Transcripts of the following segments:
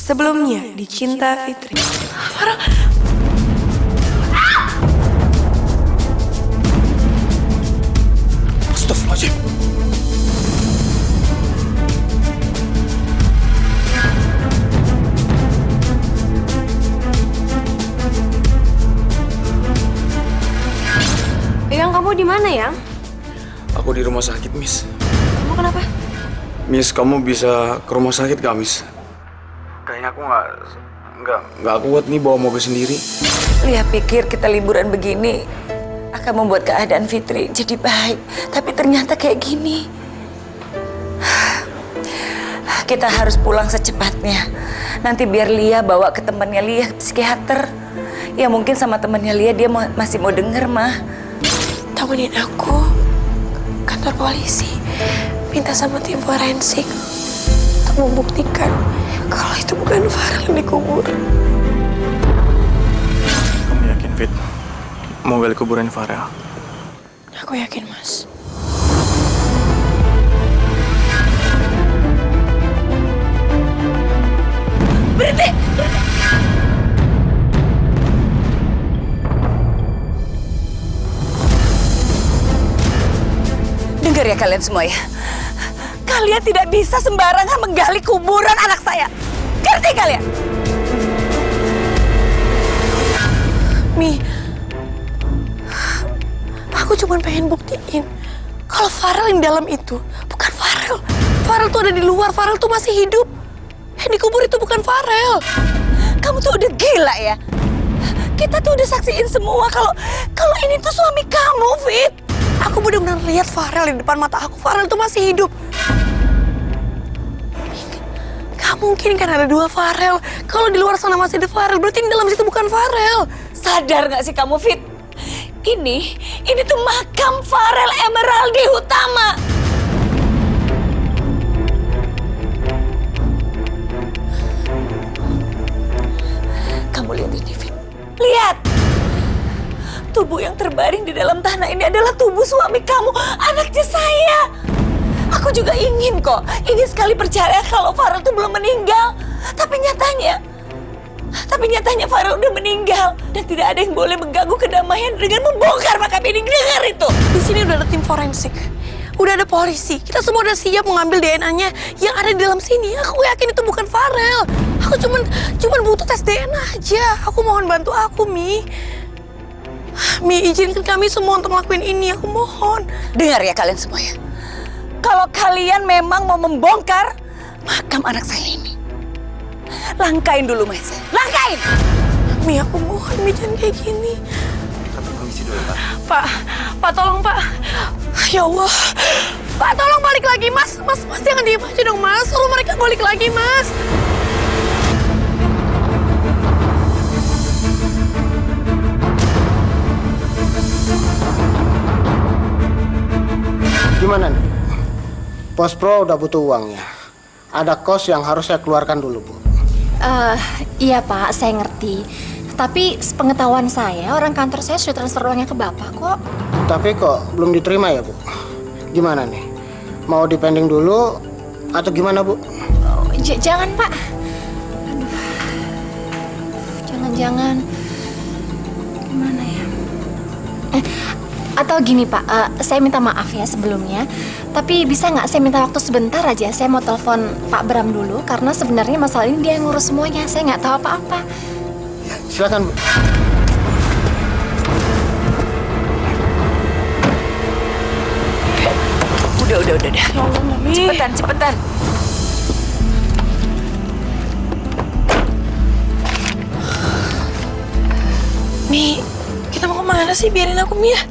Sebelumnya di Cinta Fitri. Farah. Astagfirullahaladzim. Yang kamu di mana, Yang? Aku di rumah sakit, Miss. Kamu kenapa? Miss, kamu bisa ke rumah sakit gak, Miss? Kayaknya aku nggak kuat nih bawa mobil sendiri. Lia pikir kita liburan begini akan membuat keadaan Fitri jadi baik. Tapi ternyata kayak gini. Kita harus pulang secepatnya. Nanti biar Lia bawa ke temannya Lia, psikiater. Ya mungkin sama temannya Lia dia masih mau denger, Mah. Temenin aku kantor polisi. Minta sama tim forensik untuk membuktikan kalau itu bukan Farel yang dikubur. Kamu yakin, Fit? Mau gali kuburan Farel? Aku yakin, Mas. Berhenti! Dengar ya kalian semua ya. Kalian tidak bisa sembarangan menggali kuburan anak saya. Ngerti kalian? Mi, aku cuma pengen buktiin kalau Farel yang dalam itu bukan Farel. Farel tuh ada di luar, Farel tuh masih hidup. Yang dikubur itu bukan Farel. Kamu tuh udah gila ya. Kita tuh udah saksiin semua kalau ini tuh suami kamu, Fit. Aku benar-benar lihat Farel di depan mata aku. Farel tuh masih hidup. Gak mungkin kan ada dua Farel. Kalau di luar sana masih ada Farel, berarti di dalam situ bukan Farel. Sadar gak sih kamu, Fit? Ini tuh makam Farel Emeraldi Utama. Kamu lihat ini, Fit. Lihat! Tubuh yang terbaring di dalam tanah ini adalah tubuh suami kamu, anaknya saya. Aku juga ingin sekali percaya kalau Farel tuh belum meninggal. Tapi nyatanya Farel udah meninggal. Dan tidak ada yang boleh mengganggu kedamaian dengan membongkar makam ini. Dengar itu. Di sini udah ada tim forensik. Udah ada polisi. Kita semua udah siap mengambil DNA-nya yang ada di dalam sini. Aku yakin itu bukan Farel. Aku cuman butuh tes DNA aja. Aku mohon bantu aku, Mi. Mi, izinkan kami semua untuk ngelakuin ini. Aku mohon. Dengar ya kalian semua ya. Kalau kalian memang mau membongkar makam anak saya ini, langkain dulu, Mas. Langkain! Mi, aku mohon, Mi, jangan kayak gini. Kami permisi dulu, Pak, Pak. tolong, Pak. Ya Allah. Pak, tolong balik lagi, Mas. Mas, jangan diem aja dong, Mas. Tolong mereka balik lagi, Mas. Gimana nih? Pos Pro udah butuh uangnya. Ada kos yang harus saya keluarkan dulu, Bu. Iya Pak, saya ngerti. Tapi sepengetahuan saya, orang kantor saya sudah transfer uangnya ke Bapak kok. Tapi kok belum diterima ya, Bu? Gimana nih? Mau dipending dulu atau gimana, Bu? Jangan Pak. Aduh. Jangan-jangan. Gimana ya? Atau gini Pak, saya minta maaf ya sebelumnya. Tapi bisa nggak saya minta waktu sebentar aja? Saya mau telepon Pak Bram dulu karena sebenarnya masalah ini dia yang ngurus semuanya. Saya nggak tahu apa-apa. Ya, silakan, Bu. Udah. Ya Allah, Mami. Cepetan. Mi, kita mau kemana sih? Biarin aku, Mi, ya.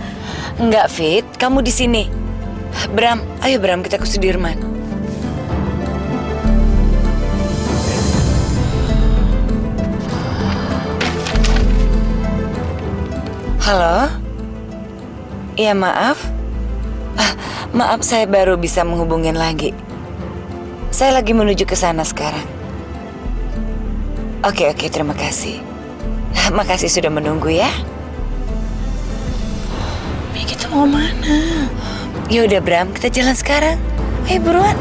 Enggak, Fit. Kamu di sini. Bram, ayo Bram, kita ke Sudirman. Halo? Iya, maaf. Maaf, saya baru bisa menghubungin lagi. Saya lagi menuju ke sana sekarang. Oke, terima kasih. Makasih sudah menunggu ya. Mi, kita mau mana? Ya udah Bram, kita jalan sekarang. Ayo buruan.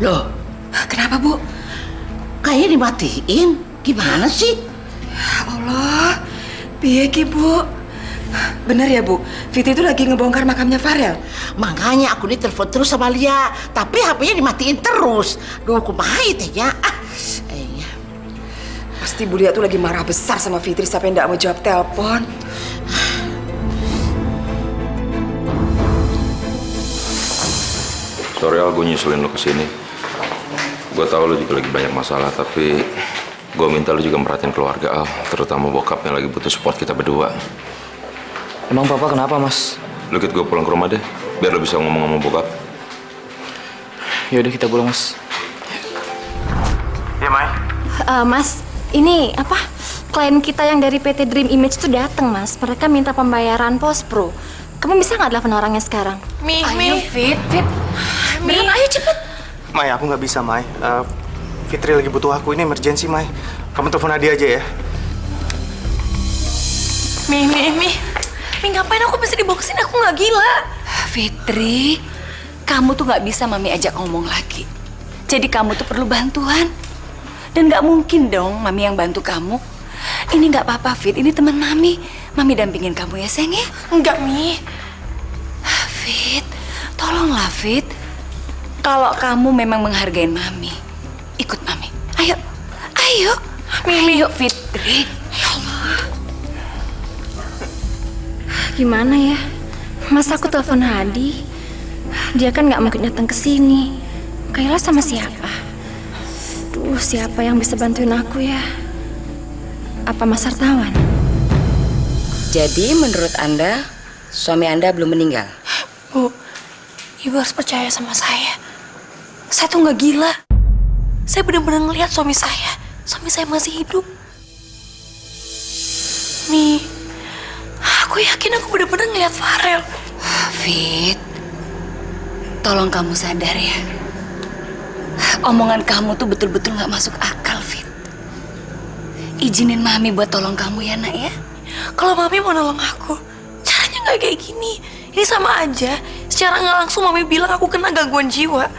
Loh, Kenapa, Bu? kayaknya dimatiin. Gimana sih? Allah, piye ki, Bu? Bener ya, Bu? Fitri itu lagi ngebongkar makamnya Farel. Makanya aku ditelepon terus sama Lia, tapi HP-nya dimatiin terus. Duh, kumaha teh ya? Pasti Bu Lia tuh lagi marah besar sama Fitri sampai nggak mau jawab telepon. Sorry Al, gue nyusulin lo kesini. Gue tahu lo juga lagi banyak masalah, tapi gue minta lo juga merhatiin keluarga Al, terutama bokap yang lagi butuh support kita berdua. Emang papa kenapa, Mas? Lo ikut gue pulang ke rumah deh, biar lo bisa ngomong sama bokap. Yaudah kita pulang, Mas. Iya, Mai. Mas, ini apa? Klien kita yang dari PT Dream Image itu datang, Mas. Mereka minta pembayaran post pro. Kamu bisa nggak telepon orangnya sekarang? Mi. Fit. Beneran, ayo cepet. Mai, aku nggak bisa, Mai. Fitri lagi butuh aku, ini emergency, Mai. Kamu telepon Adi aja ya. Mi, ngapain aku bisa dibawa kesini? Aku nggak gila. Fitri, kamu tuh nggak bisa Mami ajak ngomong lagi. Jadi kamu tuh perlu bantuan. Dan nggak mungkin dong Mami yang bantu kamu. Ini nggak apa-apa, Fit. Ini teman Mami. Mami dampingin kamu ya, sayang ya. Enggak, Mi. Fit, tolonglah Fit. Kalau kamu memang menghargai Mami, ikut Mami. Ayo. Ayo Fitri. Gimana ya? Mas aku telepon Hadi. Dia kan nggak mungkin datang ke sini. Kayla sama siapa? Duh, siapa yang bisa bantuin aku ya? Apa Mas Hartawan? Jadi menurut Anda, suami Anda belum meninggal? Bu, Ibu harus percaya sama saya. Saya tuh nggak gila. Saya benar-benar ngelihat suami saya. Suami saya masih hidup. Mi, aku yakin aku benar-benar ngelihat Farel. Fit, tolong kamu sadar ya. Omongan kamu tuh betul-betul nggak masuk akal, Fit. Izinin Mami buat tolong kamu ya, Nak ya. Kalau Mami mau nolong aku, caranya nggak kayak gini. Ini sama aja. Secara nggak langsung Mami bilang aku kena gangguan jiwa.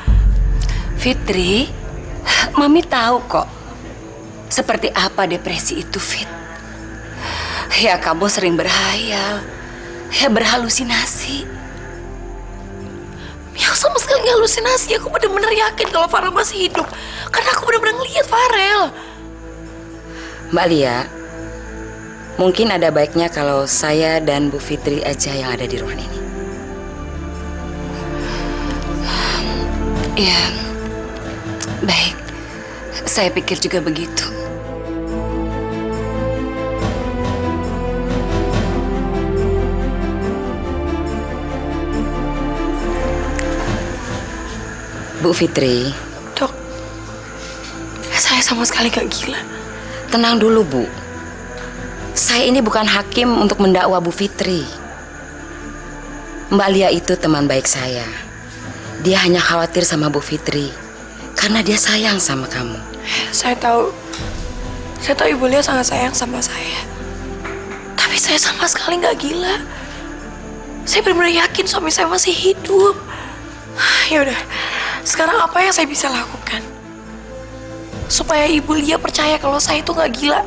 Fitri, Mami tahu kok seperti apa depresi itu, Fit. Ya kamu sering berhayal, ya berhalusinasi. Ya aku sama sekali nggak halusinasi. Aku benar-benar yakin kalau Farel masih hidup. Karena aku benar-benar ngeliat Farel. Mbak Lia, mungkin ada baiknya kalau saya dan Bu Fitri aja yang ada di ruangan ini. Ya, baik. Saya pikir juga begitu. Bu Fitri, Dok, saya sama sekali gak gila. tenang dulu Bu. Saya ini bukan hakim untuk mendakwa Bu Fitri. Mbak Lia itu teman baik saya. Dia hanya khawatir sama Bu Fitri karena dia sayang sama kamu. Saya tahu Ibu Lia sangat sayang sama saya. Tapi saya sama sekali gak gila. Saya benar-benar yakin suami saya masih hidup. Yaudah, sekarang apa yang saya bisa lakukan? Supaya Ibu Lia percaya kalau saya itu gak gila.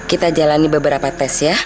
Kita jalani beberapa tes ya.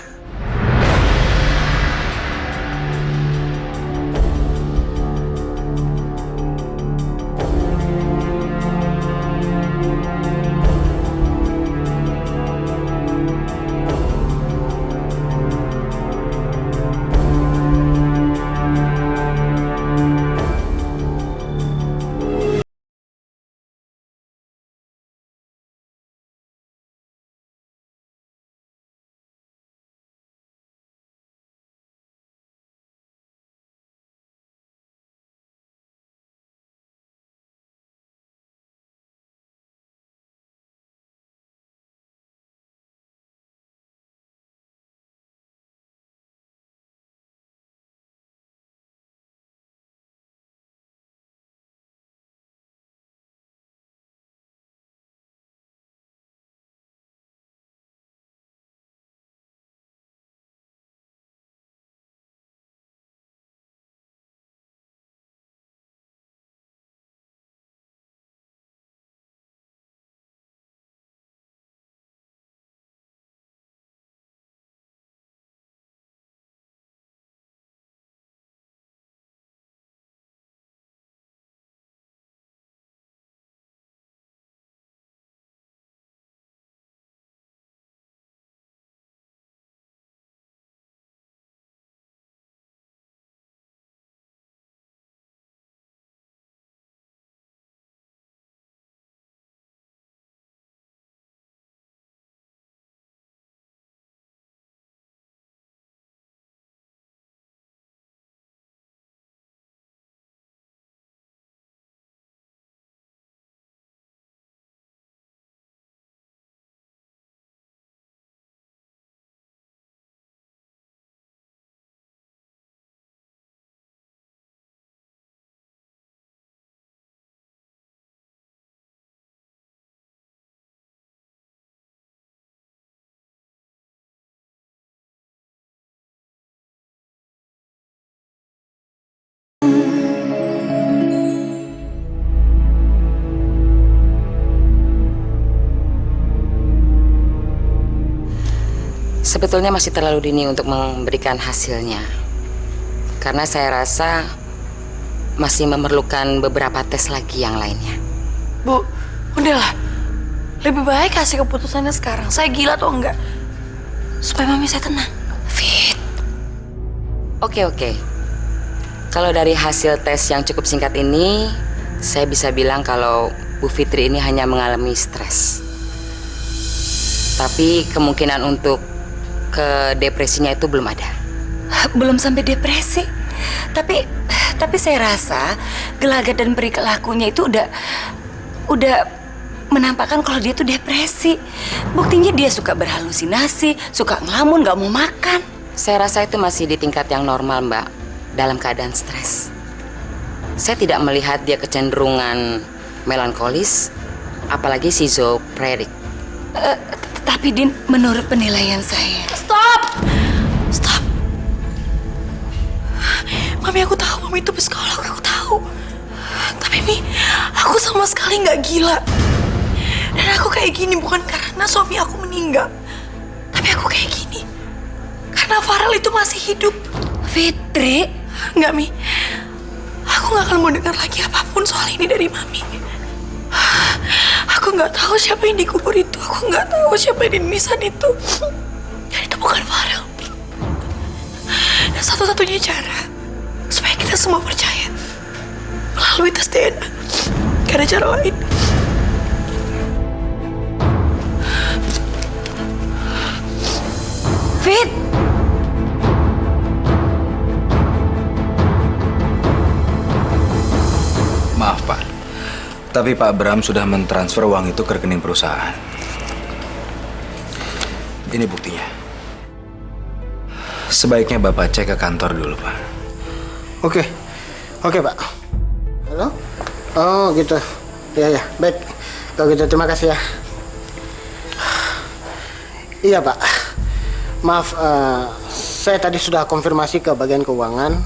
Sebetulnya masih terlalu dini untuk memberikan hasilnya. Karena saya rasa masih memerlukan beberapa tes lagi yang lainnya. Bu, udahlah. Lebih baik kasih keputusannya sekarang. Saya gila atau enggak? Supaya mami saya tenang. Fit. Oke. Kalau dari hasil tes yang cukup singkat ini, saya bisa bilang kalau Bu Fitri ini hanya mengalami stres. Tapi kemungkinan untuk ke depresinya itu belum ada. Belum sampai depresi. Tapi saya rasa gelagat dan perilakunya itu udah menampakkan kalau dia tuh depresi. Buktinya dia suka berhalusinasi, suka ngelamun, nggak mau makan. Saya rasa itu masih di tingkat yang normal, Mbak, dalam keadaan stres. Saya tidak melihat dia kecenderungan melankolis, apalagi schizophrenic. Tapi Din, menurut penilaian saya. Stop! Mami, aku tahu Mami itu psikolog, aku tahu. Tapi Mi, aku sama sekali nggak gila. Dan aku kayak gini bukan karena suami aku meninggal. Tapi aku kayak gini karena Farel itu masih hidup. Fitri? Nggak, Mi. Aku nggak akan mau dengar lagi apapun soal ini dari Mami. Aku nggak tahu siapa yang dikubur itu. Aku nggak tahu siapa yang di nisan itu. Dan itu bukan Farel. Dan satu-satunya cara supaya kita semua percaya melalui tes DNA. Gak ada cara lain. Fit! Maaf Pak, tapi Pak Bram sudah mentransfer uang itu ke rekening perusahaan. Ini buktinya. Sebaiknya Bapak cek ke kantor dulu Pak. Oke, Pak. Halo? Oh gitu. Ya, baik. Kalau gitu terima kasih ya. Iya Pak. Maaf, saya tadi sudah konfirmasi ke bagian keuangan.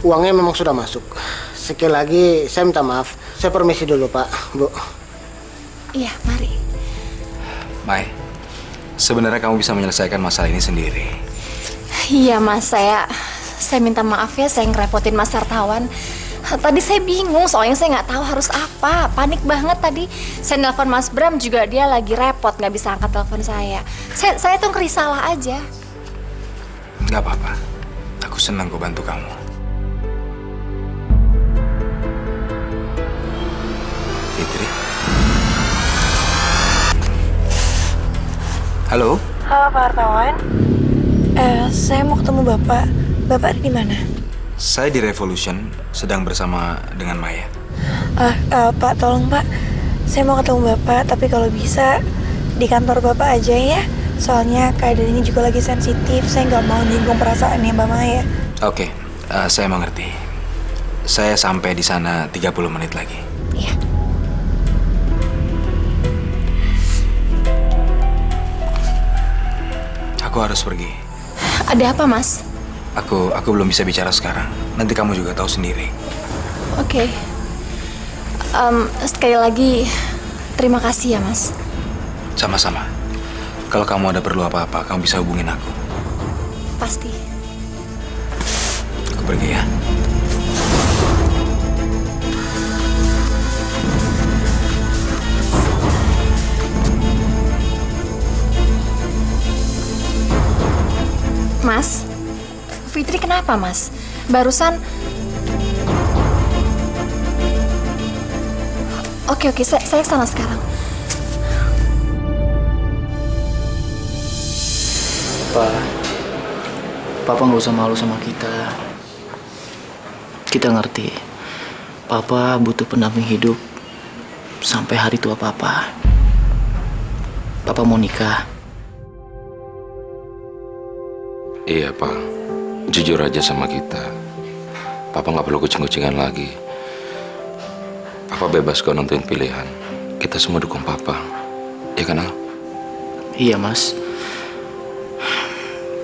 Uangnya memang sudah masuk. Sekali lagi saya minta maaf. Saya permisi dulu Pak, Bu. Iya, mari. Mai, sebenarnya kamu bisa menyelesaikan masalah ini sendiri. Iya Mas, saya minta maaf ya, saya ngerepotin Mas Hartawan. Tadi saya bingung, soalnya saya nggak tahu harus apa. Panik banget tadi. Saya nelpon Mas Bram juga, dia lagi repot, nggak bisa angkat telepon saya. Saya tuh ngerisalah aja. Nggak apa-apa. Aku senang kok bantu kamu. Fitri. Halo? Halo Pak Hartawan. Saya mau ketemu Bapak. Bapak ada di mana? Saya di Revolution, sedang bersama dengan Maya. Pak, tolong Pak. Saya mau ketemu Bapak, tapi kalau bisa di kantor Bapak aja ya. Soalnya keadaan ini juga lagi sensitif. Saya nggak mau nyinggung perasaannya Mbak Maya. Oke, saya mengerti. Saya sampai di sana 30 menit lagi. Iya. Aku harus pergi. Ada apa Mas? Aku belum bisa bicara sekarang. Nanti kamu juga tahu sendiri. Oke. Sekali lagi, terima kasih ya Mas. Sama-sama. Kalau kamu ada perlu apa-apa, kamu bisa hubungin aku. Pasti. Aku pergi ya. Mas, Fitri kenapa Mas? Barusan... Oke, saya kesana sekarang. Papa nggak usah malu sama kita. Kita ngerti. Papa butuh pendamping hidup sampai hari tua Papa. Papa mau nikah. Iya, Pak. Jujur aja sama kita. Papa nggak perlu kucing-kucingan lagi. Papa bebas kok nentuin pilihan. Kita semua dukung Papa. Ya kan, Al? Iya, Mas.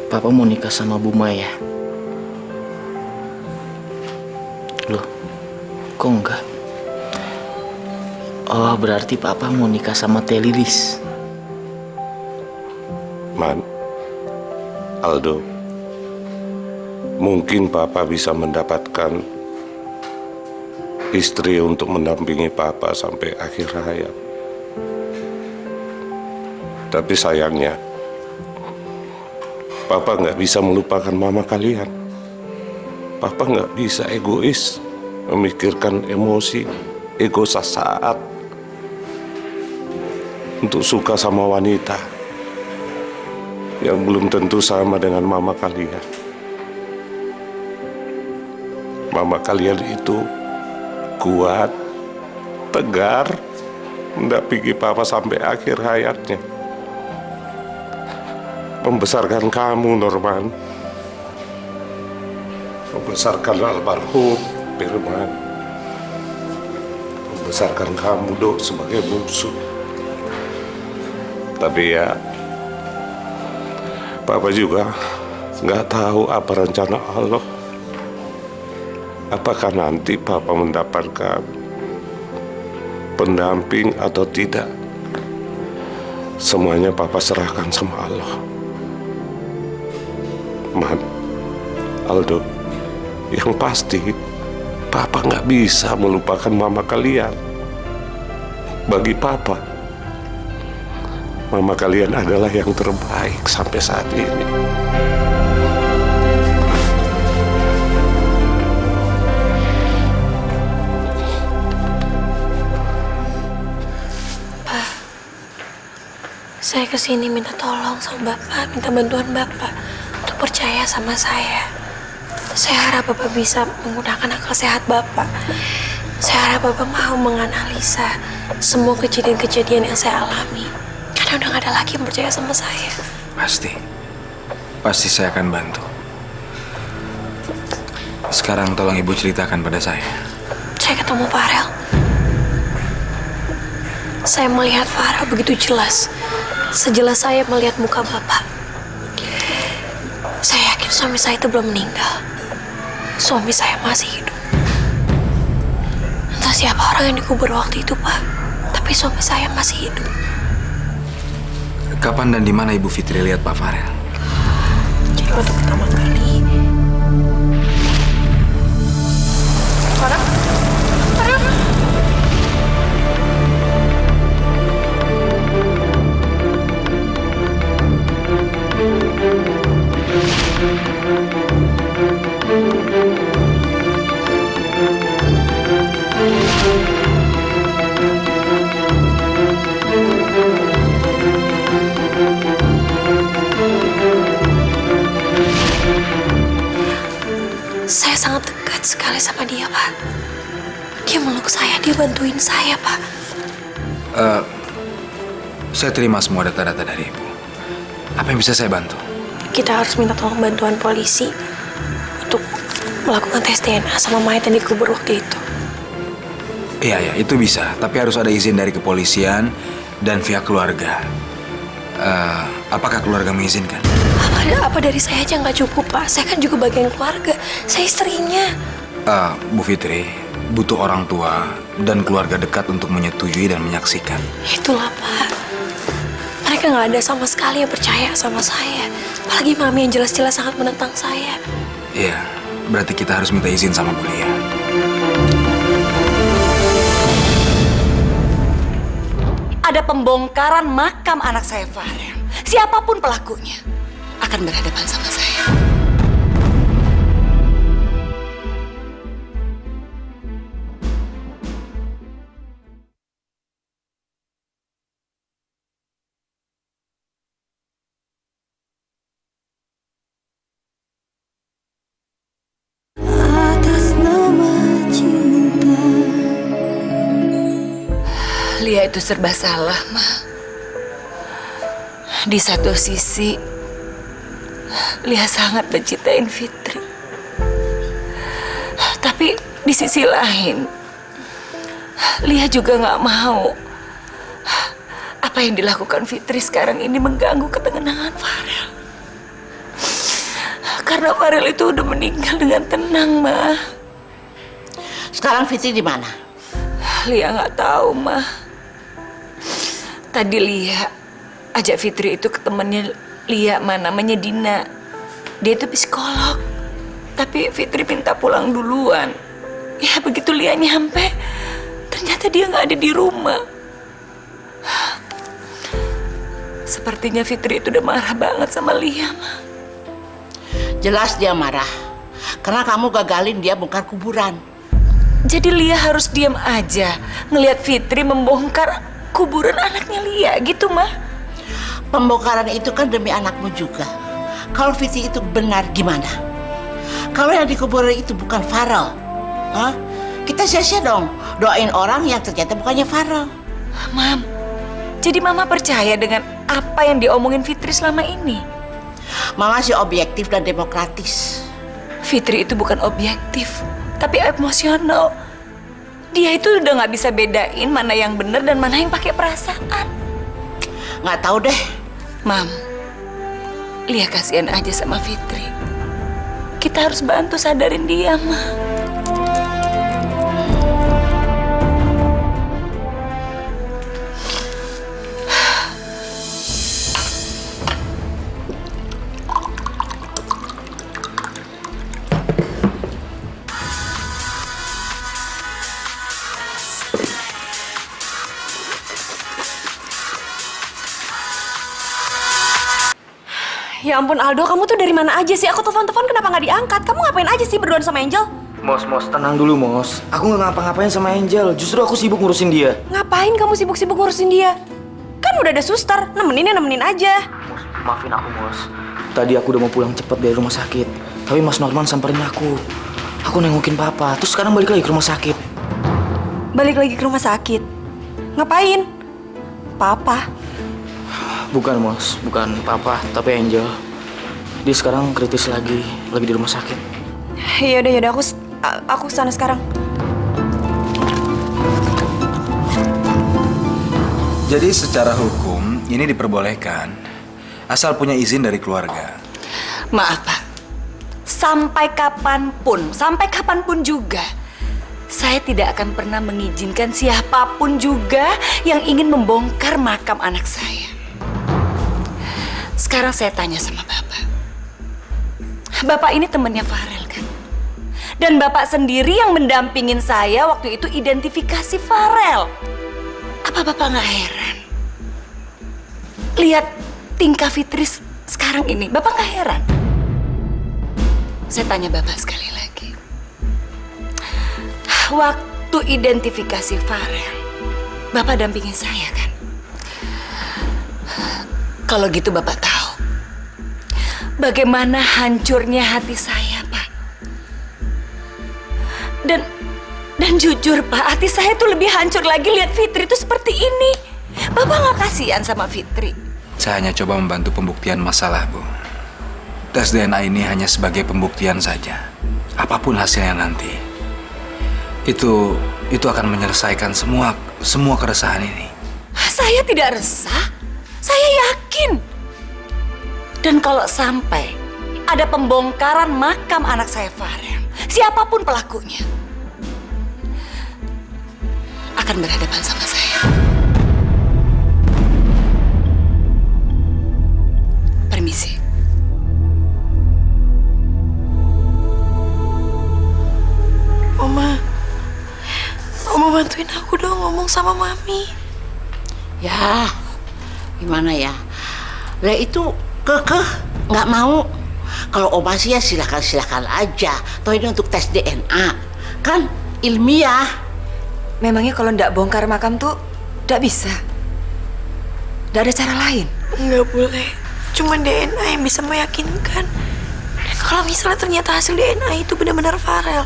Papa mau nikah sama Bu Maya. Loh, kok enggak? Oh, berarti Papa mau nikah sama Teh Lilis. Man, Aldo, mungkin Papa bisa mendapatkan istri untuk mendampingi Papa sampai akhir hayat. Tapi sayangnya, Papa nggak bisa melupakan mama kalian. Papa nggak bisa egois, memikirkan emosi, ego sesaat untuk suka sama wanita yang belum tentu sama dengan mama kalian. Mama kalian itu kuat, tegar, mendampingi Papa sampai akhir hayatnya. Membesarkan kamu, Norman. Membesarkan almarhum Firman. Membesarkan kamu, Dok, sebagai musuh. Tapi ya, Papa juga nggak tahu apa rencana Allah. Apakah nanti Papa mendapatkan pendamping atau tidak? Semuanya Papa serahkan sama Allah. Man, Aldo, yang pasti Papa nggak bisa melupakan mama kalian. Bagi Papa, mama kalian adalah yang terbaik sampai saat ini. Saya kesini minta tolong sama Bapak, minta bantuan Bapak untuk percaya sama saya. Saya harap Bapak bisa menggunakan akal sehat Bapak. Saya harap Bapak mau menganalisa semua kejadian-kejadian yang saya alami. Karena udah gak ada lagi yang percaya sama saya. Pasti saya akan bantu. Sekarang tolong Ibu ceritakan pada saya. Saya ketemu Farel. Saya melihat Farel begitu jelas. Sejelas saya melihat muka Bapak. Saya yakin suami saya itu belum meninggal. Suami saya masih hidup. Entah siapa orang yang dikubur waktu itu, Pak. Tapi suami saya masih hidup. Kapan dan di mana Ibu Fitri lihat Pak Farel? Jadi waktu pertama kali. Farel? Farel? Saya sangat dekat sekali sama dia, Pak. Dia meluk saya, dia bantuin saya, Pak. Saya terima semua data-data dari Ibu. Apa yang bisa saya bantu? Kita harus minta tolong bantuan polisi untuk melakukan tes DNA sama mayat yang dikubur waktu itu. Iya, itu bisa. Tapi harus ada izin dari kepolisian dan pihak keluarga. Apakah keluarga mengizinkan? Apa dari saya aja nggak cukup, Pak? Saya kan juga bagian keluarga. Saya istrinya. Bu Fitri, butuh orang tua dan keluarga dekat untuk menyetujui dan menyaksikan. Itulah, Pak. Mereka nggak ada sama sekali yang percaya sama saya. Apalagi Mami yang jelas-jelas sangat menentang saya. Iya, berarti kita harus minta izin sama Bu Lia. Ada pembongkaran makam anak saya Farel. Siapapun pelakunya akan berhadapan sama saya. Lia itu serba salah, Ma. Di satu sisi, Lia sangat mencintai Fitri. Tapi di sisi lain, Lia juga nggak mau apa yang dilakukan Fitri sekarang ini mengganggu ketenangan Farel. Karena Farel itu udah meninggal dengan tenang, Ma. Sekarang Fitri di mana? Lia nggak tahu, Ma. Tadi Lia ajak Fitri itu ke temennya Lia, namanya Dina. Dia itu psikolog. Tapi Fitri minta pulang duluan. Ya begitu Lia nyampe, ternyata dia nggak ada di rumah. Sepertinya Fitri itu udah marah banget sama Lia, Ma. Jelas dia marah. Karena kamu gagalin dia bongkar kuburan. Jadi Lia harus diam aja ngelihat Fitri membongkar kuburan anaknya Lia gitu, Ma. Pembongkaran itu kan demi anakmu juga. Kalau Fitri itu benar gimana? Kalau yang dikuburin itu bukan Farel, hah? Kita sia-sia dong doain orang yang ternyata bukannya Farel. Mam, jadi Mama percaya dengan apa yang diomongin Fitri selama ini? Mama sih objektif dan demokratis. Fitri itu bukan objektif, tapi emosional. Dia itu udah nggak bisa bedain mana yang benar dan mana yang pakai perasaan. Nggak tahu deh. Mam, Lia kasihan aja sama Fitri. Kita harus bantu sadarin dia, Ma. Ya ampun Aldo, kamu tuh dari mana aja sih? Aku telepon-telepon kenapa nggak diangkat? Kamu ngapain aja sih berduaan sama Angel? Mos, tenang dulu, Mos. Aku nggak ngapa-ngapain sama Angel. Justru aku sibuk ngurusin dia. Ngapain kamu sibuk-sibuk ngurusin dia? Kan udah ada suster, nemenin aja. Mos, maafin aku, Mos. Tadi aku udah mau pulang cepet dari rumah sakit. Tapi Mas Norman samperin aku. Aku nengokin Papa, terus sekarang balik lagi ke rumah sakit. Balik lagi ke rumah sakit? Ngapain? Papa? Bukan, Mos. Bukan Papa, tapi Angel. Dia sekarang kritis lagi di rumah sakit. Yaudah, aku kesana sekarang. Jadi secara hukum ini diperbolehkan asal punya izin dari keluarga. Maaf, Pak. Sampai kapanpun juga, saya tidak akan pernah mengizinkan siapapun juga yang ingin membongkar makam anak saya. Sekarang saya tanya sama Bapak. Bapak ini temannya Farel kan? Dan Bapak sendiri yang mendampingin saya waktu itu identifikasi Farel. Apa Bapak nggak heran? Lihat tingkah Fitri sekarang ini, Bapak nggak heran? Saya tanya Bapak sekali lagi. Waktu identifikasi Farel, Bapak dampingin saya kan? Kalau gitu Bapak tahu bagaimana hancurnya hati saya, Pak. Dan jujur, Pak, hati saya tuh lebih hancur lagi lihat Fitri itu seperti ini. Bapak nggak kasihan sama Fitri? Saya hanya coba membantu pembuktian masalah, Bu. Tes DNA ini hanya sebagai pembuktian saja. Apapun hasilnya nanti, itu akan menyelesaikan semua keresahan ini. Saya tidak resah. Saya yakin. Dan kalau sampai ada pembongkaran makam anak saya Farel, siapapun pelakunya akan berhadapan sama saya. Permisi. Oma bantuin aku dong ngomong sama Mami. Ya, gimana ya? Lah itu kekeh nggak mau. Kalau Oma sih ya silakan aja. Toh ini untuk tes DNA, kan ilmiah. Memangnya kalau ndak bongkar makam tuh ndak bisa? Ndak ada cara lain? Nggak boleh. Cuma DNA yang bisa meyakinkan. Dan kalau misalnya ternyata hasil DNA itu benar-benar Farel,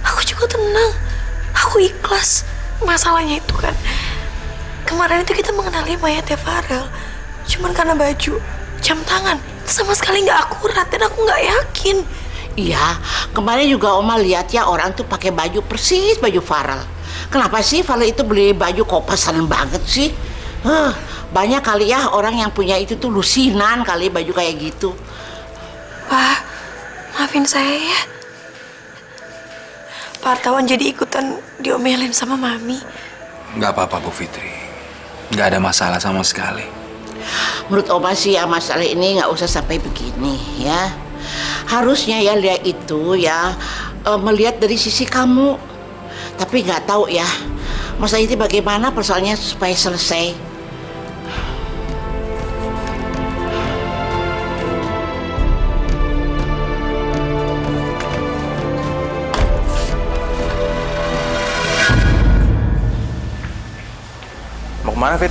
aku juga tenang. Aku ikhlas. Masalahnya itu kan, kemarin itu kita mengenali mayatnya Farel. Cuman karena baju, jam tangan, itu sama sekali nggak akurat dan aku nggak yakin. Iya, kemarin juga Oma lihat ya orang tuh pakai baju persis baju Farel. Kenapa sih Farel itu beli baju kok pesanan banget sih? Banyak kali ya orang yang punya itu tuh lusinan kali baju kayak gitu. Wah, maafin saya ya. Pak Artawan jadi ikutan diomelin sama Mami. Nggak apa-apa, Bu Fitri. Nggak ada masalah sama sekali. Menurut Oma sih ya masalah ini nggak usah sampai begini ya. Harusnya ya Lia itu ya melihat dari sisi kamu. Tapi nggak tahu ya, Mas Aiti bagaimana persoalannya supaya selesai. Mau kemana, Fit?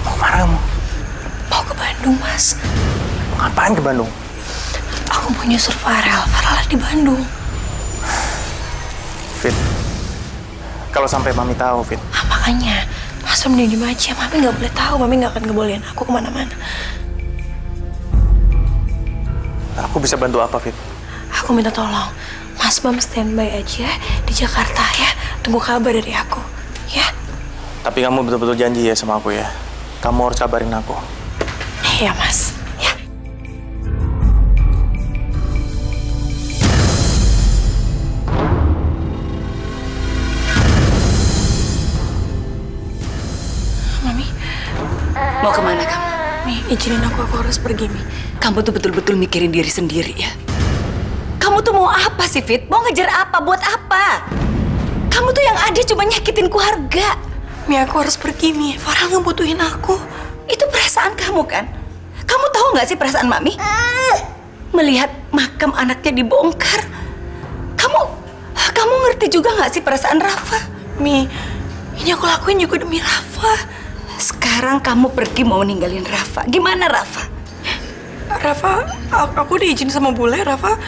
Mau kemana kamu? Mau ke Bandung, Mas. Ngapain ke Bandung? Aku mau nyusul Farel. Farel ada di Bandung. Fit, kalau sampai Mami tahu, Fit. Makanya, Mas mending diem aja. Mami nggak boleh tahu. Mami nggak akan ngebolehin aku kemana-mana. Aku bisa bantu apa, Fit? Aku minta tolong. Mas Bam standby aja di Jakarta ya. Tunggu kabar dari aku. Ya? Tapi kamu betul-betul janji ya sama aku ya. Kamu harus kabarin aku. Iya, Mas. Ya. Mami. Mau kemana kamu? Mi, izinin aku harus pergi, Mi. Kamu tuh betul-betul mikirin diri sendiri ya? Kamu tuh mau apa sih, Fit? Mau ngejar apa? Buat apa? Kamu tuh yang ada cuma nyakitin keluarga. Mi, aku harus pergi, Mi. Farel ngebutuhin aku. Itu perasaan kamu kan? Kamu tahu nggak sih perasaan Mami? Melihat makam anaknya dibongkar. Kamu ngerti juga nggak sih perasaan Rafa? Mi, ini aku lakuin juga demi Rafa. Sekarang kamu pergi mau ninggalin Rafa. Gimana Rafa? Rafa, aku diizin sama Bule, Rafa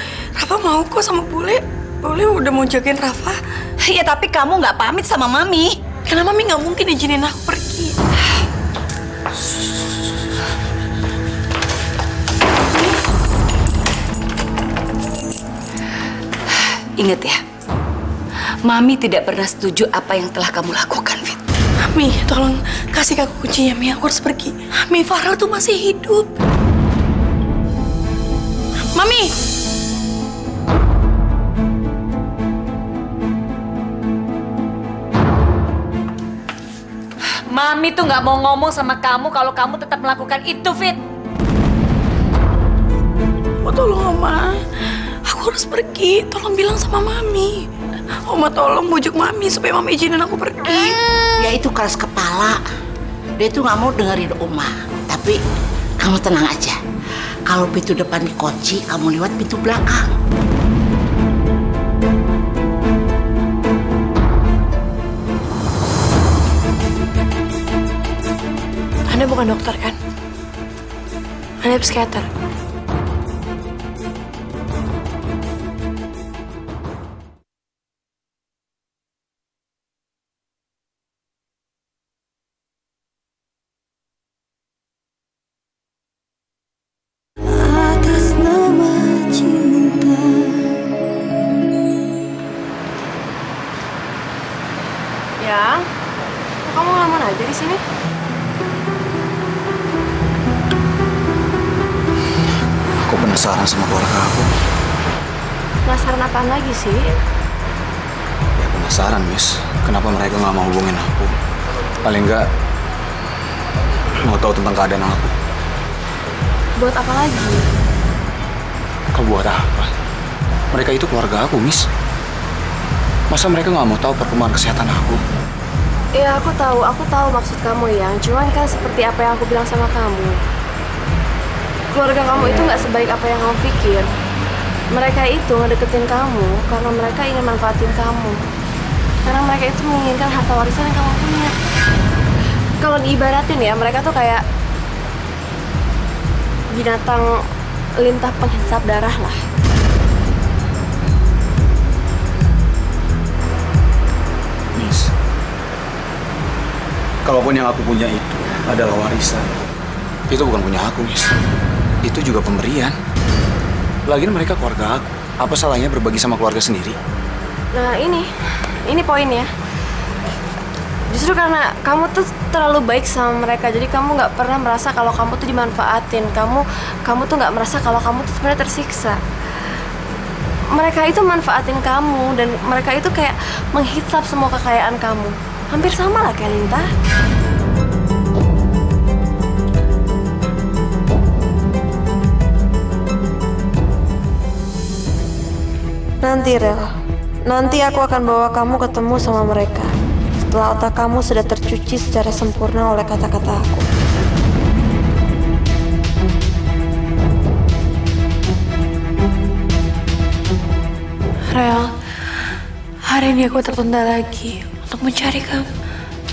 mau kok sama Bule. Bule udah mau jagain Rafa. Ya tapi kamu nggak pamit sama Mami. Karena Mami nggak mungkin izinin aku pergi. Ingat ya, Mami tidak pernah setuju apa yang telah kamu lakukan, Fit. Mami, tolong kasih aku kuncinya, Mi. Aku harus pergi. Mi, Farel tuh masih hidup. Mami! Mami tuh nggak mau ngomong sama kamu kalau kamu tetap melakukan itu, Fit. Oh, tolong, Oma. Aku harus pergi. Tolong bilang sama Mami. Oma, tolong bujuk Mami supaya Mami izinin aku pergi. Ya itu keras kepala. Dia tuh nggak mau dengerin Oma. Tapi kamu tenang aja. Kalau pintu depan dikunci, kamu lewat pintu belakang. Anda bukan dokter kan? Anda psikiater. Ya, kamu ngelamun aja di sini? Aku penasaran sama keluarga aku. Penasaran apaan lagi sih? Ya penasaran, Miss. Kenapa mereka nggak mau hubungin aku? Paling nggak mau tahu tentang keadaan aku. Buat apa lagi? Kau buat apa? Mereka itu keluarga aku, Miss. Masa mereka nggak mau tahu perkembangan kesehatan aku? Ya, aku tahu maksud kamu yang. Cuman kan seperti apa yang aku bilang sama kamu. Keluarga kamu itu nggak sebaik apa yang kamu pikir. Mereka itu ngedeketin kamu karena mereka ingin manfaatin kamu. Karena mereka itu menginginkan harta warisan yang kamu punya. Kalau diibaratin ya, mereka tuh kayak binatang lintah penghisap darah lah. Miss, kalaupun yang aku punya itu adalah warisan, itu bukan punya aku, Miss. Itu juga pemberian. Lagian mereka keluarga aku. Apa salahnya berbagi sama keluarga sendiri? Nah ini poinnya. Justru karena kamu tuh terlalu baik sama mereka, jadi kamu nggak pernah merasa kalau kamu tuh dimanfaatin. Kamu tuh nggak merasa kalau kamu tuh sebenarnya tersiksa. Mereka itu manfaatin kamu dan mereka itu kayak menghisap semua kekayaan kamu. Hampir sama lah kayak Lintah. Nanti, Rel. Nanti aku akan bawa kamu ketemu sama mereka. Setelah otak kamu sudah tercuci secara sempurna oleh kata-kata aku. Rel, hari ini aku tertunda lagi untuk mencari kamu.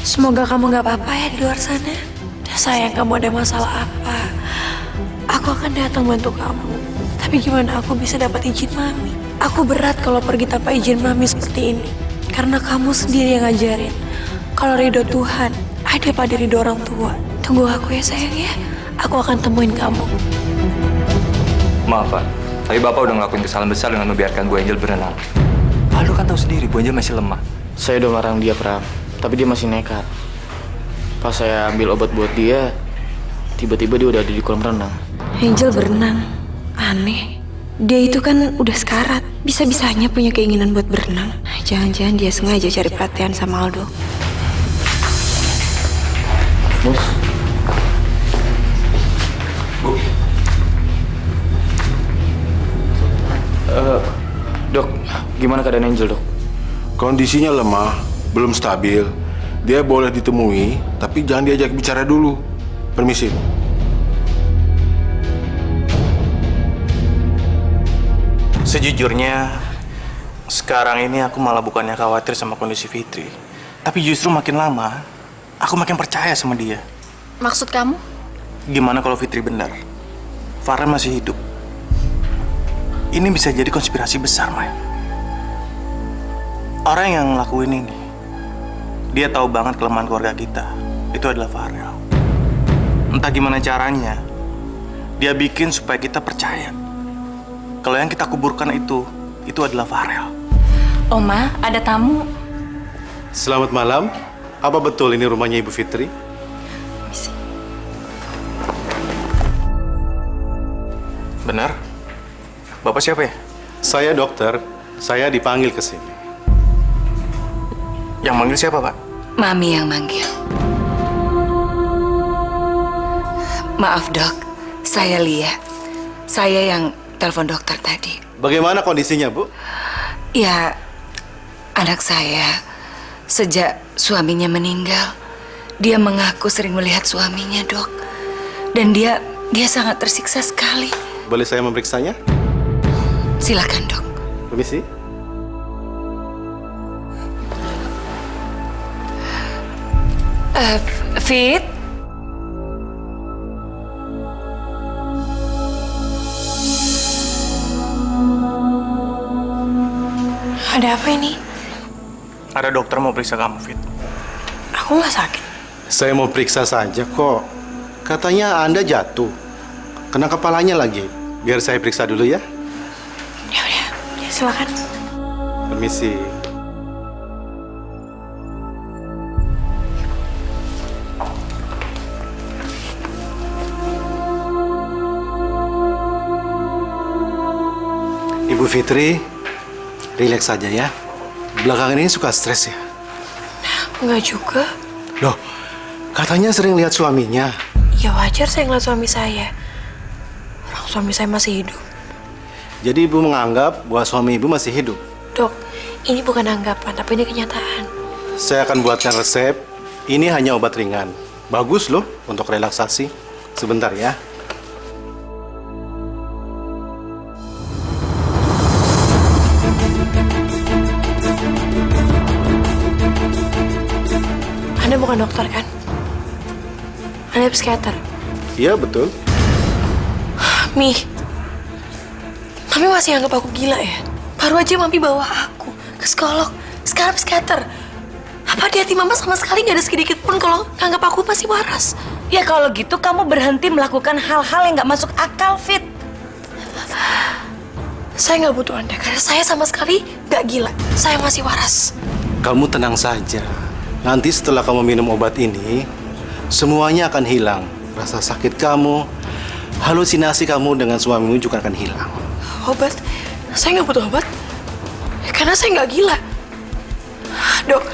Semoga kamu gak apa-apa ya di luar sana. Dan sayang kamu ada masalah apa, aku akan datang bantu kamu. Tapi gimana aku bisa dapat izin mami? Aku berat kalau pergi tanpa izin mami seperti ini. Karena kamu sendiri yang ngajarin kalau ridho Tuhan ada pada ridho orang tua. Tunggu aku ya sayang ya. Aku akan temuin kamu. Maaf Pak, tapi Bapak udah ngelakuin kesalahan besar dengan membiarkan Bu Angel berenang. Pak, lu kan tahu sendiri Bu Angel masih lemah. Saya udah ngelarang dia, Pram. Tapi dia masih nekat. Pas saya ambil obat buat dia, tiba-tiba dia udah ada di kolam renang. Angel berenang. Aneh. Dia itu kan udah sekarat. Bisa-bisanya punya keinginan buat berenang. Jangan-jangan dia sengaja cari perhatian sama Aldo. Mus. Bu. Dok, gimana keadaan Angel, Dok? Kondisinya lemah, belum stabil. Dia boleh ditemui, tapi jangan diajak bicara dulu. Permisi. Sejujurnya, sekarang ini aku malah bukannya khawatir sama kondisi Fitri. Tapi justru makin lama, aku makin percaya sama dia. Maksud kamu? Gimana kalau Fitri benar? Farhan masih hidup. Ini bisa jadi konspirasi besar, Mai. Orang yang ngelakuin ini, dia tahu banget kelemahan keluarga kita. Itu adalah Farel. Entah gimana caranya, dia bikin supaya kita percaya kalau yang kita kuburkan itu adalah Farel. Oma, ada tamu. Selamat malam. Apa betul ini rumahnya Ibu Fitri? Benar? Bapak siapa ya? Saya dokter. Saya dipanggil ke sini. Yang manggil siapa, Pak? Mami yang manggil. Maaf dok, saya Lia. Saya yang telepon dokter tadi. Bagaimana kondisinya, Bu? Ya, anak saya sejak suaminya meninggal, dia mengaku sering melihat suaminya, dok. Dan dia sangat tersiksa sekali. Boleh saya memeriksanya? Silakan, dok. Permisi. Fit? Ada apa ini? Ada dokter mau periksa kamu, Fit. Aku nggak sakit. Saya mau periksa saja kok. Katanya Anda jatuh. Kena kepalanya lagi. Biar saya periksa dulu ya. Ya udah, ya silakan. Permisi. Ibu Fitri, rileks saja ya. Belakangan ini suka stres ya? Enggak juga. Loh, katanya sering lihat suaminya. Ya wajar saya ngeliat suami saya. Orang suami saya masih hidup. Jadi ibu menganggap bahwa suami ibu masih hidup? Dok, ini bukan anggapan, tapi ini kenyataan. Saya akan buatkan resep. Ini hanya obat ringan. Bagus loh untuk relaksasi. Sebentar ya. Anda bukan dokter kan? Anda psikiater? Iya, betul. Mi, Mami masih anggap aku gila ya? Baru aja Mami bawa aku ke psikolog, sekarang psikiater. Apa di hati Mama sama sekali gak ada sedikit pun kalau nganggap aku masih waras? Ya kalau gitu kamu berhenti melakukan hal-hal yang gak masuk akal, Fit. Saya nggak butuh Anda karena saya sama sekali gak gila. Saya masih waras. Kamu tenang saja. Nanti setelah kamu minum obat ini, semuanya akan hilang. Rasa sakit kamu, halusinasi kamu dengan suamimu juga akan hilang. Obat? Saya nggak butuh obat. Karena saya nggak gila. Dok,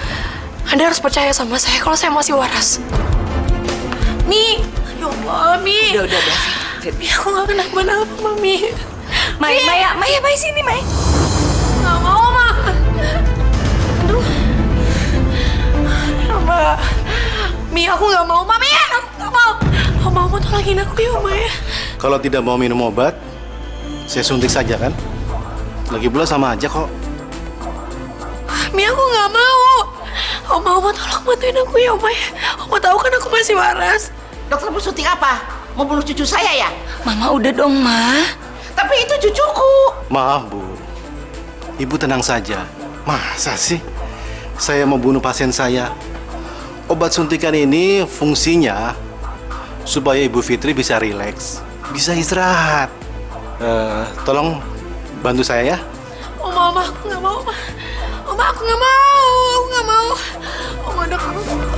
Anda harus percaya sama saya kalau saya masih waras. Mi, ya Allah, Mi. Udah, Fit. Mi, aku nggak kenapa-napa, Mi. Maya sini, Mai. Nggak Mi, aku nggak mau, Mami, aku nggak mau. Oma tolongin aku ya, Oma ya. Kalau tidak mau minum obat, saya suntik saja kan? Lagi pula sama aja kok. Mi, aku nggak mau. Oma tolong bantuin aku ya, Oma ya. Oma tahu kan aku masih waras. Dokter mau suntik apa? Mau bunuh cucu saya ya? Mama udah dong, Ma. Tapi itu cucuku. Maaf Bu, Ibu tenang saja. Masa sih saya mau bunuh pasien saya? Obat suntikan ini fungsinya supaya Ibu Fitri bisa rileks, bisa istirahat. Tolong bantu saya ya. Oma, aku nggak mau, Oma, aku nggak mau. Oma, dok, aku nggak mau.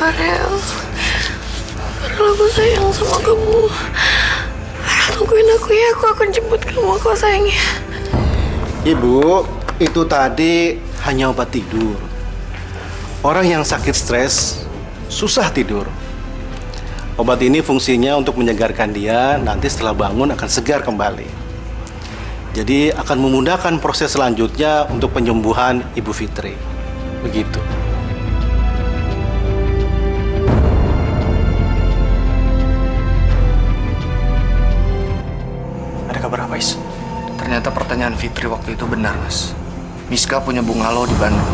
Farel, aku sayang sama kamu. Farel, tungguin aku ya, aku akan jemput kamu, aku sayangnya. Ibu, itu tadi hanya obat tidur. Orang yang sakit stres susah tidur. Obat ini fungsinya untuk menyegarkan dia, nanti setelah bangun akan segar kembali. Jadi akan memudahkan proses selanjutnya untuk penyembuhan Ibu Fitri. Begitu. Kabar apa, Is? Ternyata pertanyaan Fitri waktu itu benar, Mas. Miska punya bungalow di Bandung.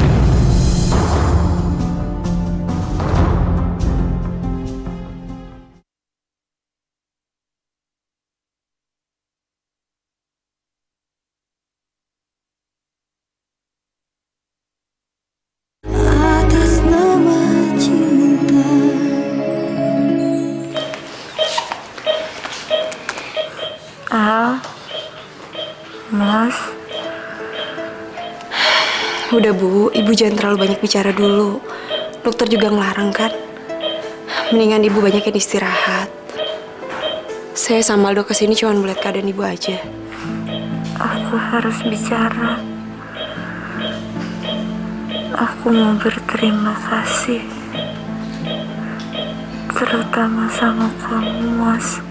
Atas nama cinta. Mas. Udah Bu, Ibu jangan terlalu banyak bicara dulu. Dokter juga ngelarang kan? Mendingan Ibu banyakin istirahat. Saya sama Aldo kesini cuma melihat keadaan Ibu aja. Aku harus bicara. Aku mau berterima kasih. Terutama sama kamu, Mas.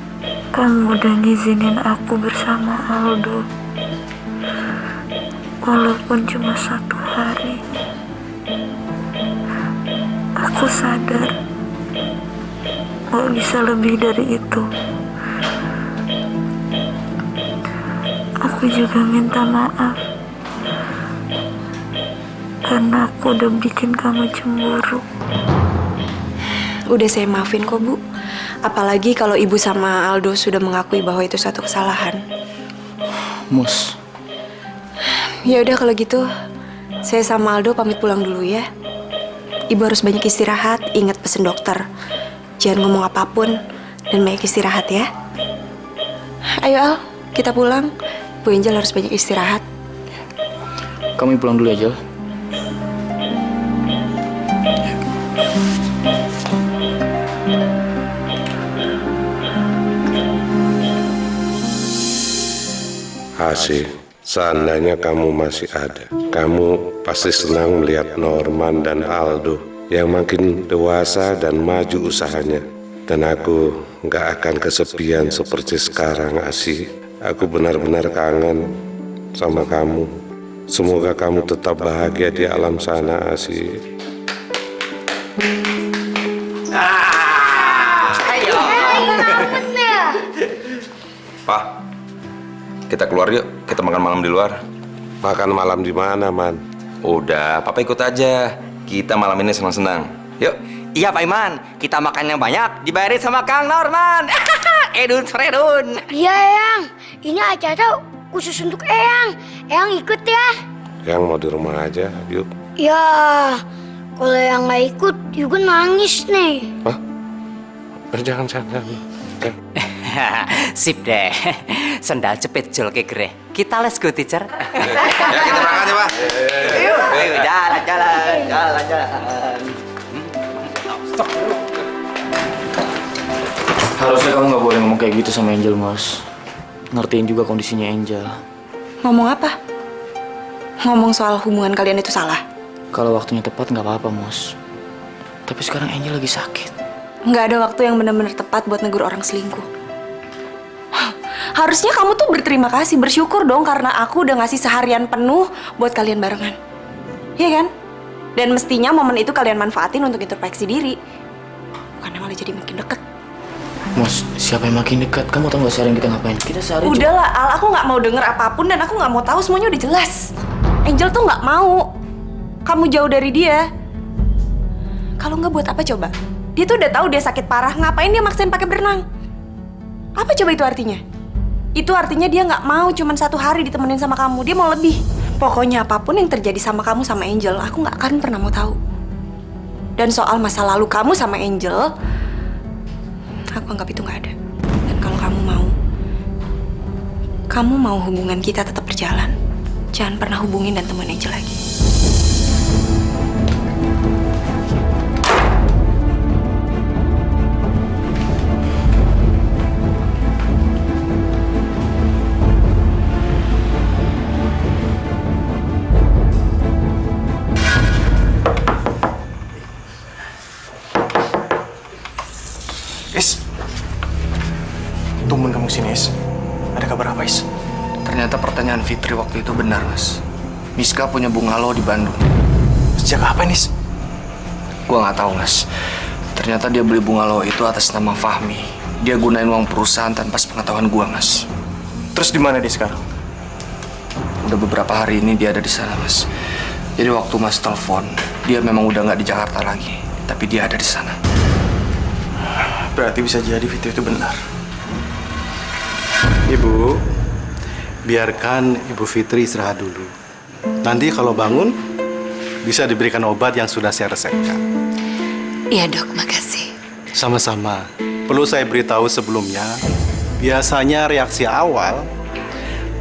Kamu udah ngizinin aku bersama Aldo. Walaupun cuma 1 hari. Aku sadar gak bisa lebih dari itu. Aku juga minta maaf karena aku udah bikin kamu cemburu. Udah saya maafin kok Bu. Apalagi kalau Ibu sama Aldo sudah mengakui bahwa itu satu kesalahan. Mus. Ya udah kalau gitu, saya sama Aldo pamit pulang dulu ya. Ibu harus banyak istirahat, ingat pesen dokter. Jangan ngomong apapun dan banyak istirahat ya. Ayo Al, kita pulang. Bu Angel harus banyak istirahat. Kami pulang dulu ya, Jel. Asih, seandainya kamu masih ada, kamu pasti senang melihat Norman dan Aldo yang makin dewasa dan maju usahanya. Dan aku gak akan kesepian seperti sekarang, Asih. Aku benar-benar kangen sama kamu. Semoga kamu tetap bahagia di alam sana, Asih. Pak, kita keluar yuk. Kita makan malam di luar. Makan malam di mana, Man? Udah, Papa ikut aja. Kita malam ini senang-senang. Yuk. Iya Pak Iman, kita makan yang banyak dibayarin sama Kang Norman. Edun Sredun. Iya Eyang, ini acara khusus untuk Eyang. Eyang ikut ya. Yang mau di rumah aja, yuk. Ya, kalau yang nggak ikut juga nangis nih. Hah? Jangan. Sip deh, sendal cepet jol ke gere. Kita let's go teacher. Ya kita berangkat ya Pak. Ayo, jalan. Stop. Harusnya kamu nggak boleh ngomong kayak gitu sama Angel, Mas. Ngertiin juga kondisinya Angel. Ngomong apa? Ngomong soal hubungan kalian itu salah? Kalau waktunya tepat nggak apa-apa, Mas. Tapi sekarang Angel lagi sakit. Nggak ada waktu yang benar-benar tepat buat negur orang selingkuh. Harusnya kamu tuh berterima kasih, bersyukur dong karena aku udah ngasih seharian penuh buat kalian barengan. Iya kan? Dan mestinya momen itu kalian manfaatin untuk introspeksi diri. Bukannya malah jadi makin deket. Mas, siapa yang makin dekat? Kamu tahu nggak seharian kita ngapain? Kita seharian Udahlah, Al, aku nggak mau denger apapun dan aku nggak mau tahu, semuanya udah jelas. Angel tuh nggak mau kamu jauh dari dia. Kalau nggak buat apa coba? Dia tuh udah tahu dia sakit parah, ngapain dia maksain pakai berenang? Apa coba itu artinya? Itu artinya dia nggak mau cuman 1 hari ditemenin sama kamu, dia mau lebih. Pokoknya apapun yang terjadi sama kamu sama Angel, aku nggak akan pernah mau tahu. Dan soal masa lalu kamu sama Angel, aku anggap itu nggak ada. Dan kalau kamu mau hubungan kita tetap berjalan, jangan pernah hubungin dan temuin Angel lagi. Is, tumben kamu kesini, Is. Ada kabar apa, Is? Ternyata pertanyaan Fitri waktu itu benar, Mas. Miska punya bungalow di Bandung. Sejak kapan, Is? Gua nggak tahu, Mas. Ternyata dia beli bungalow itu atas nama Fahmi. Dia gunain uang perusahaan tanpa sepengetahuan gua, Mas. Terus di mana dia sekarang? Udah beberapa hari ini dia ada di sana, Mas. Jadi waktu Mas telepon, dia memang udah nggak di Jakarta lagi, tapi dia ada di sana. Berarti bisa jadi Fitri itu benar. Ibu, biarkan Ibu Fitri istirahat dulu. Nanti kalau bangun, bisa diberikan obat yang sudah saya resepkan. Iya dok, makasih. Sama-sama. Perlu saya beritahu sebelumnya, biasanya reaksi awal,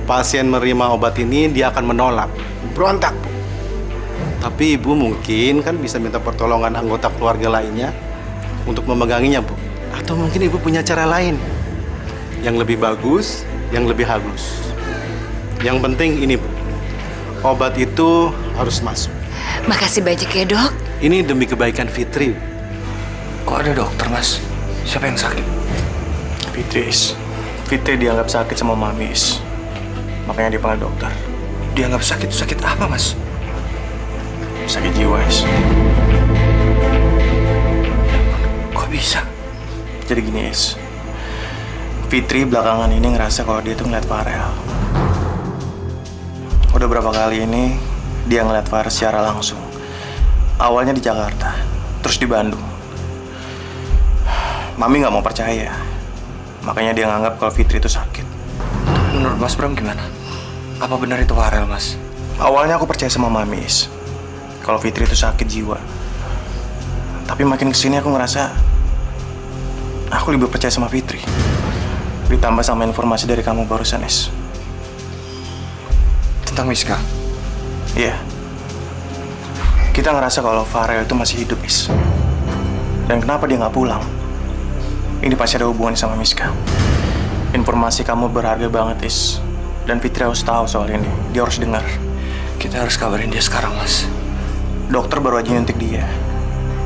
pasien menerima obat ini dia akan menolak, berontak, Bu. Tapi Ibu mungkin kan bisa minta pertolongan anggota keluarga lainnya untuk memeganginya, Bu. Atau mungkin Ibu punya cara lain yang lebih bagus, yang lebih halus. Yang penting ini, Bu, obat itu harus masuk. Makasih banyak ya dok. Ini demi kebaikan Fitri. Kok ada dokter, Mas? Siapa yang sakit? Fitri, Is. Fitri dianggap sakit sama Mami, Is. Makanya dia panggil dokter. Dianggap sakit? Sakit apa, Mas? Sakit jiwa, Is. Kok bisa? Jadi gini, Is. Fitri belakangan ini ngerasa kalau dia tuh ngeliat Farel. Udah berapa kali ini dia ngeliat Farel secara langsung. Awalnya di Jakarta, terus di Bandung. Mami nggak mau percaya. Makanya dia nganggap kalau Fitri itu sakit. Menurut Mas Bram gimana? Apa benar itu Farel, Mas? Awalnya aku percaya sama Mami, Is. Kalau Fitri itu sakit jiwa. Tapi makin kesini aku ngerasa aku lebih percaya sama Fitri. Ditambah sama informasi dari kamu barusan, Is. Tentang Miska? Iya. Kita ngerasa kalau Farel itu masih hidup, Is. Dan kenapa dia nggak pulang? Ini pasti ada hubungannya sama Miska. Informasi kamu berharga banget, Is. Dan Fitri harus tahu soal ini. Dia harus dengar. Kita harus kabarin dia sekarang, Mas. Dokter baru aja nyuntik dia.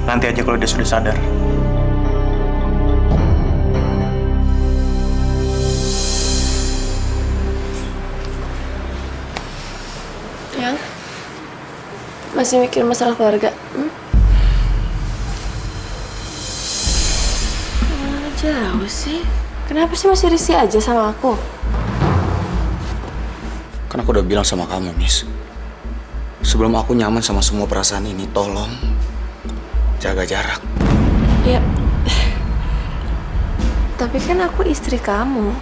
Nanti aja kalau dia sudah sadar. Yang masih mikir masalah keluarga? Jauh sih. Kenapa sih masih risih aja sama aku? Kan aku udah bilang sama kamu, Miss. Sebelum aku nyaman sama semua perasaan ini, tolong jaga jarak. Ya. Tapi kan aku istri kamu.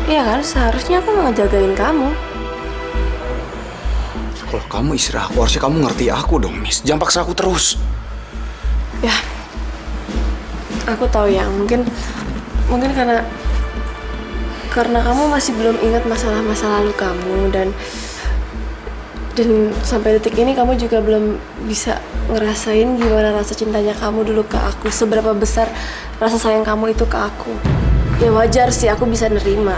Iya kan, seharusnya aku ngejagain kamu. Kalau kamu istri aku, harusnya kamu ngerti aku dong, Miss. Jangan paksa aku terus. Ya. Aku tahu ya, mungkin karena kamu masih belum ingat masalah masa lalu kamu dan Dan sampai detik ini kamu juga belum bisa ngerasain gimana rasa cintanya kamu dulu ke aku. Seberapa besar rasa sayang kamu itu ke aku. Ya wajar sih aku bisa nerima.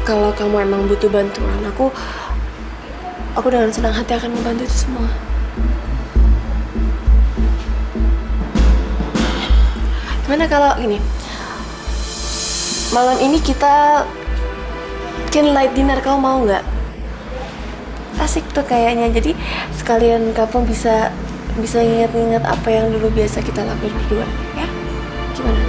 Kalau kamu emang butuh bantuan, aku dengan senang hati akan membantu itu semua. Gimana kalau gini? Malam ini kita candlelight dinner, kamu mau nggak? Asik tuh kayaknya. Jadi sekalian kamu bisa ingat-ingat apa yang dulu biasa kita lakuin berdua, ya? Gimana?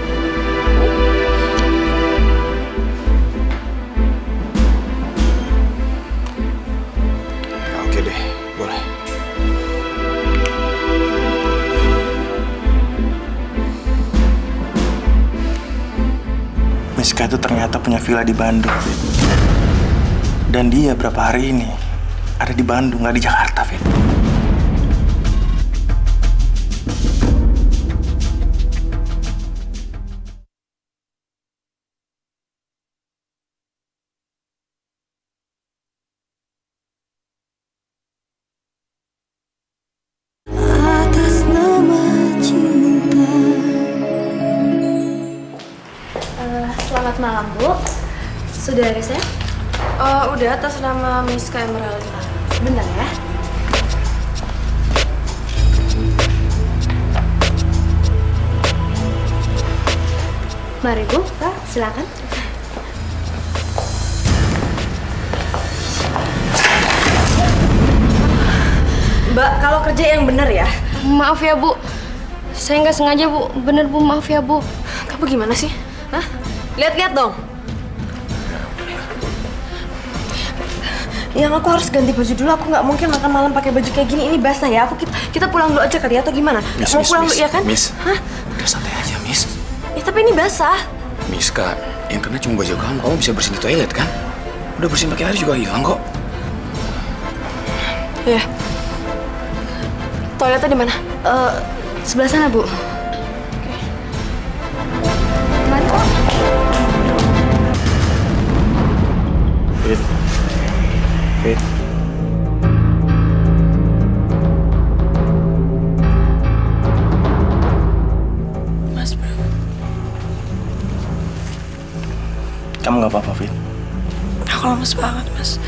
Oke deh, boleh. Miska itu ternyata punya villa di Bandung, Fit. Dan dia berapa hari ini ada di Bandung, nggak di Jakarta, Fit. Atas nama cinta. Selamat malam, Bu. Sudah resep? Udah, atas nama Miska Emerald. Sebentar ya. Mari, Bu. Pak, silakan. Mbak, kalau kerja yang bener ya. Maaf ya, Bu. Saya nggak sengaja, Bu. Bener, Bu. Maaf ya, Bu. Kamu gimana sih? Hah? Lihat-lihat dong. Yang aku harus ganti baju dulu. Aku nggak mungkin makan malam pakai baju kayak gini. Ini basah ya. Kita pulang dulu aja kali ya, atau gimana? Mau pulang dulu ya kan? Miss. Hah? Udah santai aja, Miss. Ya, tapi ini basah. Miska, yang kena cuma baju kamu. Kamu bisa bersihin di toilet kan? Udah bersihin pakai air juga hilang kok. Ya. Toiletnya di mana? Sebelah sana, Bu. Fit. Fit. Mas Bram. Kamu nggak apa-apa, Fit? Aku lemes banget, Mas.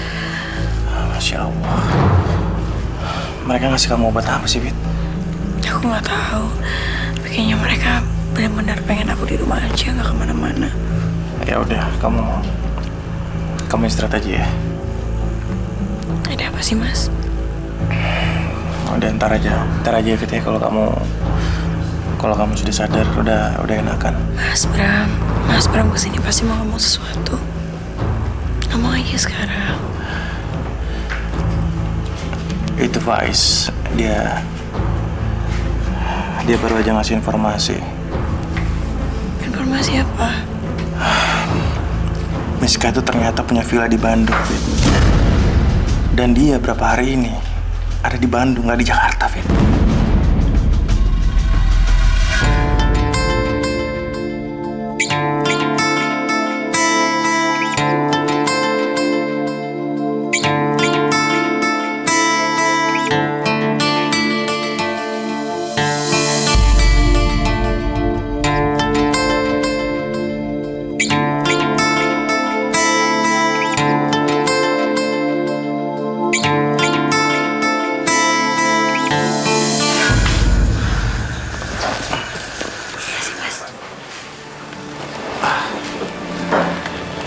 Masya Allah. Mereka ngasih kamu obat apa sih, Fit? Aku nggak tahu. Tapi kayaknya mereka benar-benar pengen aku di rumah aja, nggak kemana-mana. Ya udah, kamu istirahat aja ya. Ada apa sih, Mas? Udah ntar aja ya, Fit ya. Kalau kamu sudah sadar, udah enakan. Mas Bram kesini pasti mau ngomong sesuatu. Ngomong aja sekarang. Itu Faiz, dia baru aja ngasih informasi. Informasi apa? Miska itu ternyata punya villa di Bandung, Fit. Dan dia berapa hari ini ada di Bandung, nggak di Jakarta, Fit.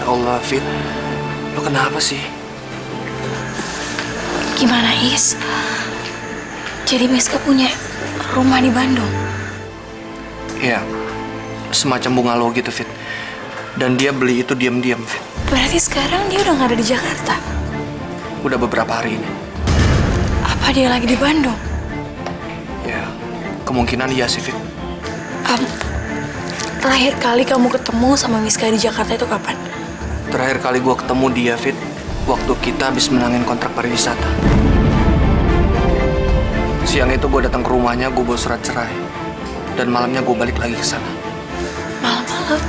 Ya Allah, Fit. Lo kenapa sih? Gimana, Is? Jadi Miska punya rumah di Bandung? Iya, semacam bungalow gitu, Fit. Dan dia beli itu diam-diam, Fit. Berarti sekarang dia udah nggak ada di Jakarta? Udah beberapa hari ini. Apa dia lagi di Bandung? Ya, kemungkinan iya sih, Fit. Terakhir kali kamu ketemu sama Miska di Jakarta itu kapan? Terakhir kali gue ketemu dia, Fit, waktu kita habis menangin kontrak pariwisata. Siang itu gue datang ke rumahnya, gue bawa surat cerai. Dan malamnya gue balik lagi ke sana. Malam-malam?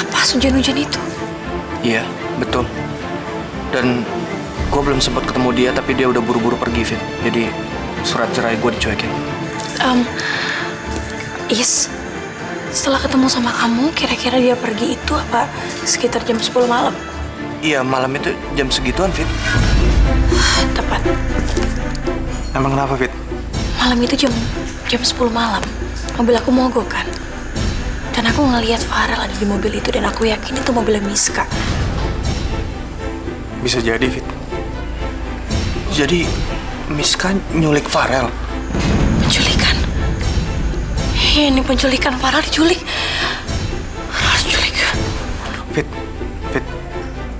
Pas hujan-hujan itu? Iya, betul. Dan Gue belum sempat ketemu dia, tapi dia udah buru-buru pergi, Fit. Jadi surat cerai gue dicuekin. Setelah ketemu sama kamu, kira-kira dia pergi itu apa sekitar jam 10 malam? Iya, malam itu jam segituan, Fit. Tepat. Emang kenapa, Fit? Malam itu jam 10 malam. Mobil aku mogok kan. Dan aku ngelihat Farel ada di mobil itu dan aku yakin itu mobilnya Miska. Bisa jadi, Fit. Jadi Miska nyulik Farel. Penculikan? Ini penculikan, Farel diculik. Farel diculik. Fit,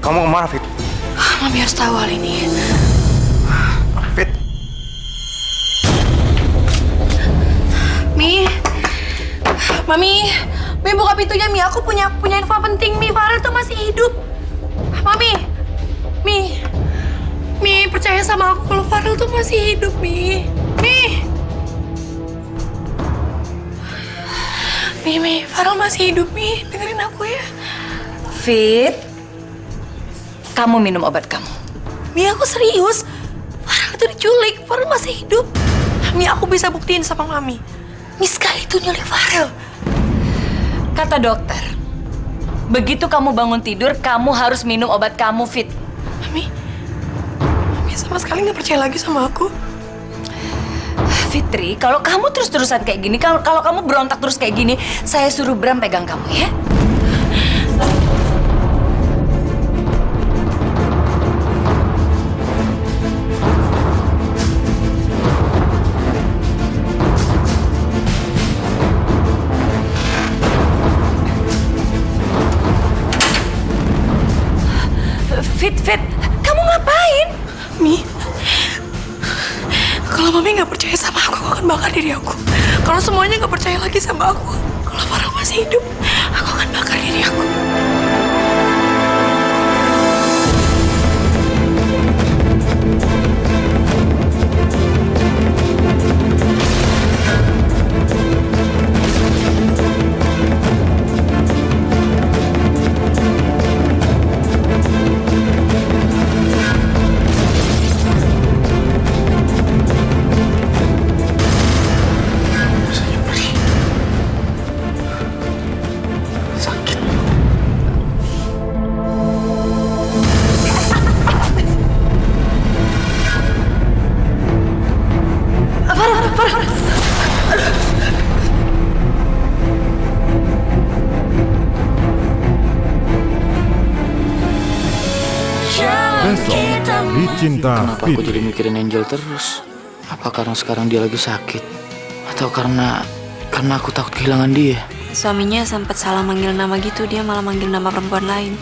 kamu kemana, Fit? Mami harus tahu hal ini. Fit. Mami buka pintunya, Mi. Aku punya info penting, Mi. Farel tuh masih hidup. Mi, percaya sama aku kalau Farel tuh masih hidup, Mi. Mi, Farel masih hidup, Mi. Dengerin aku ya. Fit, kamu minum obat kamu. Mi, aku serius. Farel itu diculik. Farel masih hidup. Mi, aku bisa buktiin sama Mami. Miska itu nyulik Farel. Kata dokter, begitu kamu bangun tidur, kamu harus minum obat kamu, Fit. Mami sama sekali nggak percaya lagi sama aku. Fitri, kalau kamu terus-terusan kayak gini, kalau kamu berontak terus kayak gini, saya suruh Bram pegang kamu, ya? Fit, kamu ngapain? Mi, kalau Mami nggak percaya sama aku akan bakar diri aku. Kalau semuanya nggak percaya lagi sama aku, kalau Farel masih hidup, aku akan bakar diri aku. Di Cinta Kenapa aku jadi mikirin Angel terus? Apa karena sekarang dia lagi sakit? Atau karena aku takut kehilangan dia? Suaminya sempat salah manggil nama gitu, dia malah manggil nama perempuan lain.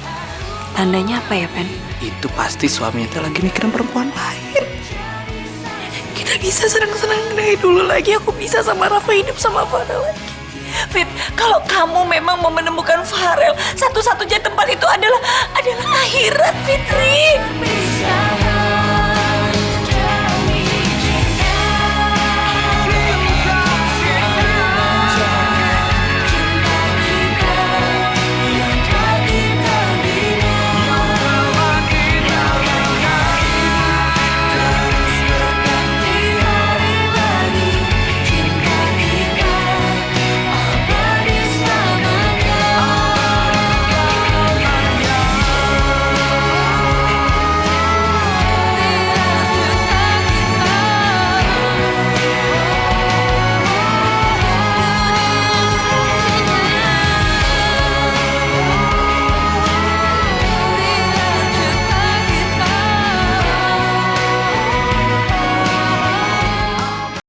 Tandanya apa ya, Pen? Itu pasti suaminya lagi mikirin perempuan lain. Kita bisa senang-senang dari dulu lagi. Aku bisa sama Rafa hidup sama Farel lagi. Fit, kalau kamu memang mau menemukan Farel, satu-satunya tempat itu adalah akhirat, Fitri.